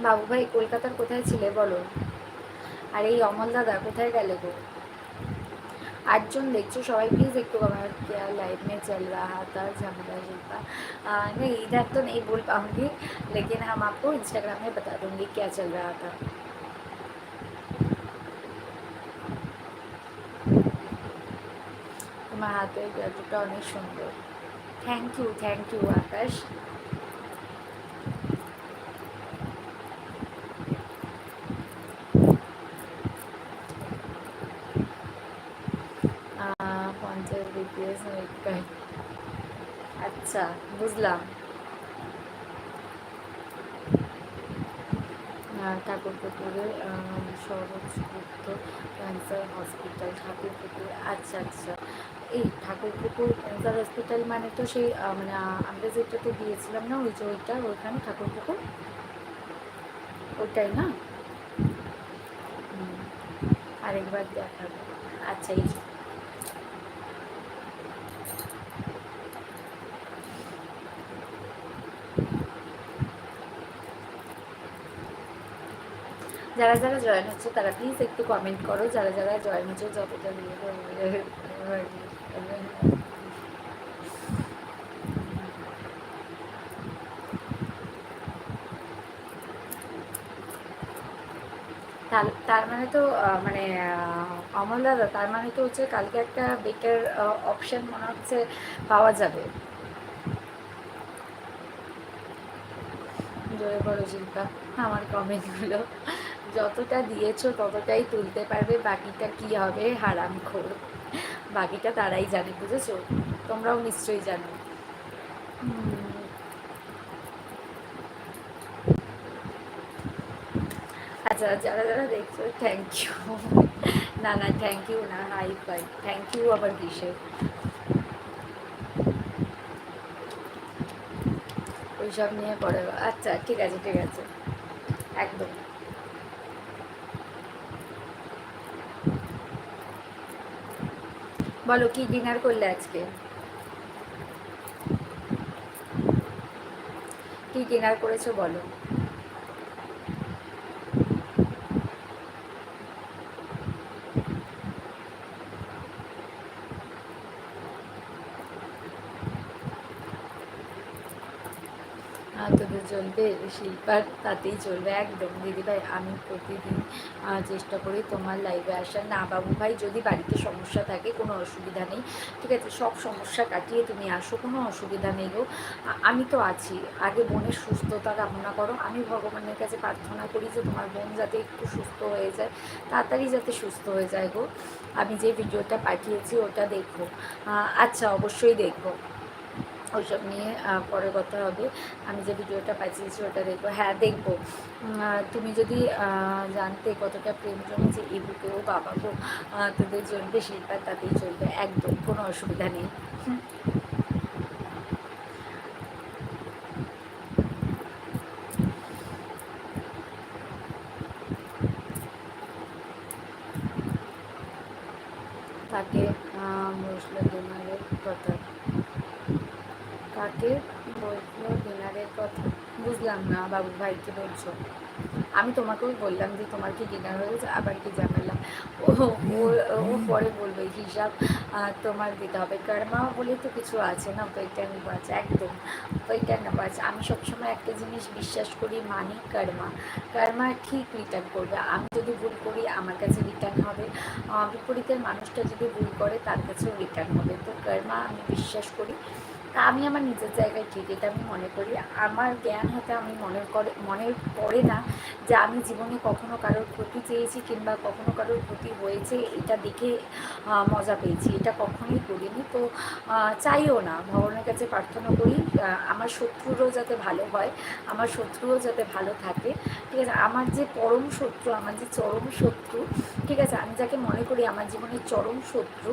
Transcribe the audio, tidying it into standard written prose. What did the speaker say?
বাবু ভাই কলকাতার কোথায় ছিলে বলো? আর এই অমল দাদা কোথায় গেলে গো? 8 जन देखो सबाई प्लीज़ एक तो कमेंट किया लाइव में चल रहा था झमला शिल्पा। नहीं इधर तो नहीं बोल पाऊँगी, लेकिन हम आपको इंस्टाग्राम में बता दूँगी क्या चल रहा था। तुम्हार हाथेर टैटूटा अनेक सुंदर। Thank you Akash. Panchayat BPS अच्छा बुझलाम। ঠাকুরপুকুরে সরোজগুপ্ত ক্যান্সার হসপিটাল ঠাকুরপুকুর। আচ্ছা আচ্ছা, এই ঠাকুরপুকুর ক্যান্সার হসপিটাল মানে তো সেই মানে আমরা যেটাতে দিয়েছিলাম না ওই যে ওইটা ওইখানে ঠাকুরপুকুর ওইটাই না? আরেকবার দেখাবো। আচ্ছা এই যারা যারা জয়েন হচ্ছে তারা প্লিজ একটু কমেন্ট করো, যারা যারা জয়েন হচ্ছে যতটা তার মানে তো মানে অমল দাদা তার মানে তো হচ্ছে কালকে একটা বেটার অপশন মনে হচ্ছে পাওয়া যাবে। জোরে বড় শিল্পা, আমার কমেন্টগুলো যতটা দিয়েছো ততটাই তুলতে পারবে, বাকিটা কি হবে হারামখোর, বাকিটা তারাই জানে, বুঝেছো? তোমরাও নিশ্চয়ই জানো। আচ্ছা যারা যারা দেখছো থ্যাংক ইউ। না না থ্যাংক ইউ না, হাই ফাই থ্যাংক ইউ আবার কিসের? ওইসব নিয়ে পরে আচ্ছা ঠিক আছে ঠিক আছে একদম। বলো কি ডিনার করলে আজকে? কি ডিনার করেছো বলো? তোদের চলবে শিল্পার তাতেই চলবে একদম দিদিভাই। আমি প্রতিদিন চেষ্টা করি তোমার লাইভে আসার। না বাবু ভাই যদি বাড়িতে সমস্যা থাকে কোনো অসুবিধা নেই, ঠিক আছে, সব সমস্যা কাটিয়ে তুমি আসো, কোনো অসুবিধা নেই গো। আমি তো আছি। আগে বোনের সুস্থতা কামনা করো, আমি ভগবানের কাছে প্রার্থনা করি যে তোমার বোন যাতে একটু সুস্থ হয়ে যায়, তাড়াতাড়ি যাতে সুস্থ হয়ে যায় গো। আমি যে ভিডিওটা পাঠিয়েছি ওটা দেখো। আচ্ছা অবশ্যই দেখবো, ওইসব নিয়ে পরে কথা হবে। আমি যে ভিডিওটা পাঠিয়েছি ওটা দেখবো, হ্যাঁ দেখবো। তুমি যদি জানতে কতটা প্রেম জমেছে এই বুকে, ও বাবা গো, তোদের চলবে শিল্পার তাতেই চলবে একদম, কোনো অসুবিধা নেই। তাকে বসলো ডিনারের কথা, কাকে বসলো ডিনারের কথা? বুঝলাম না বাবু ভাই কি বলছো? আমি তোমাকেও বললাম যে তোমার কি ডিনার হয়েছে, আবার কি ঝামেলা? ও ও ও পরে বলবে হিসাব তোমার দিতে হবে। কর্মা বলে তো কিছু আছে না, বৈজ্ঞান আছে একদম, বৈজ্ঞান আছে। আমি সবসময় একটা জিনিস বিশ্বাস করি, মানি কর্মা, কর্মা ঠিক রিটার্ন করবে। আমি যদি ভুল করি আমার কাছে রিটার্ন হবে, বিপরীতের মানুষটা যদি ভুল করে তার কাছেও রিটার্ন হবে। তো কর্মা আমি বিশ্বাস করি, আমি আমার নিজের জায়গায় ঠিক, এটা আমি মনে করি। আমার জ্ঞান হতে আমি মনে পড়ে না যে আমি জীবনে কখনো কারোর ক্ষতি চেয়েছি কিংবা কখনো কারোর ক্ষতি হয়েছে এটা দেখে মজা পেয়েছি, এটা কখনোই করিনি। তো চাইও না, ভগবানের কাছে প্রার্থনা করি আমার শত্রুরও যাতে ভালো হয়, আমার শত্রুও যাতে ভালো থাকে, ঠিক আছে। আমার যে পরম শত্রু, আমার যে চরম শত্রু, ঠিক আছে, আমি যাকে মনে করি আমার জীবনের চরম শত্রু,